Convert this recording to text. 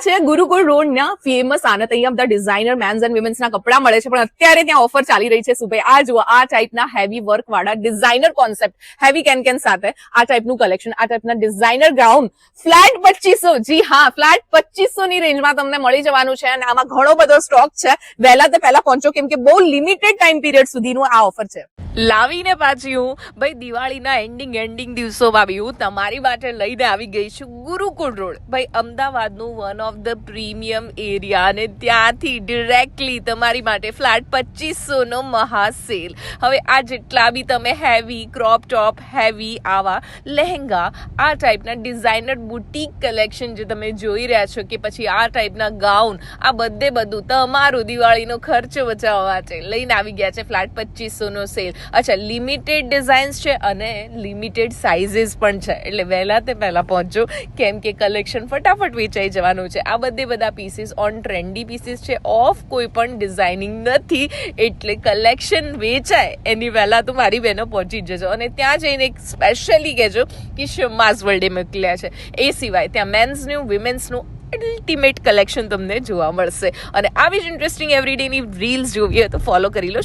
છે ગુરુકુળ રોડ ના ફેમસ આનંદ. અહીંયા બધા ડિઝાઇનર મેન્સ એન્ડ વિમેન્સ ના કપડા મળે છે, પણ અત્યારે ત્યાં ઓફર ચાલી રહી છે. સુભાઈ આ જુઓ, આ ટાઈપના હેવી વર્ક વાળા ડિઝાઇનર કોન્સેપ્ટ, હેવી કેન સાથે આ ટાઈપનું કલેક્શન, આ ટાઈપના ડિઝાઇનર ગાઉન ફ્લેટ 2500. જી હા, ફ્લેટ 2500 ની રેન્જમાં તમને મળી જવાનું છે. અને આમાં ઘણો બધો સ્ટોક છે. વહેલા તે પહેલા પહોંચો, કેમ કે બહુ લિમિટેડ ટાઈમ પીરિયડ સુધીનું આ ઓફર છે. લાવીને પાછી હું ભાઈ દિવાળીના એન્ડિંગ દિવસોમાં બી હું તમારી માટે લઈને આવી ગઈ છું ગુરુકુળ રોડ. ભાઈ અમદાવાદનું one of the premium area, અને ત્યાંથી ડિરેક્ટલી તમારી માટે ફ્લેટ 2500 મહાસેલ. હવે આ જેટલા બી તમે હેવી ક્રોપ ટોપ, હેવી આવા લહેંગા, આ ટાઈપના ડિઝાઇનર બુટીક કલેક્શન જે તમે જોઈ રહ્યા છો, કે પછી આ ટાઈપના ગાઉન, આ બધું તમારું દિવાળીનો ખર્ચો બચાવવા માટે લઈને આવી ગયા છે ફ્લેટ 2500 સેલ. અચ્છા, લિમિટેડ ડિઝાઇન્સ છે અને લિમિટેડ સાઇઝીસ પણ છે, એટલે વહેલા તે પહેલા પહોંચો, કેમ કે કલેક્શન ફટાફટ વેચાઈ જવાનું છે. આ બધા પીસીસ ઓન ટ્રેન્ડી પીસીસ છે, ઓફ કોઈ પણ ડિઝાઇનિંગ નથી, એટલે કલેક્શન વેચાય એની પહેલા તો મારી બહેનો પહોંચી જજો. અને ત્યાં જઈને એક સ્પેશિયલી કહેજો કે શમાઝ વર્લ્ડે મોકલ્યા છે. એ સિવાય ત્યાં મેન્સનું, વિમેન્સનું અલ્ટિમેટ કલેક્શન તમને જોવા મળશે. અને આવી જ ઇન્ટરેસ્ટિંગ એવરીડેની રીલ્સ જોવી હોય તો ફોલો કરી લો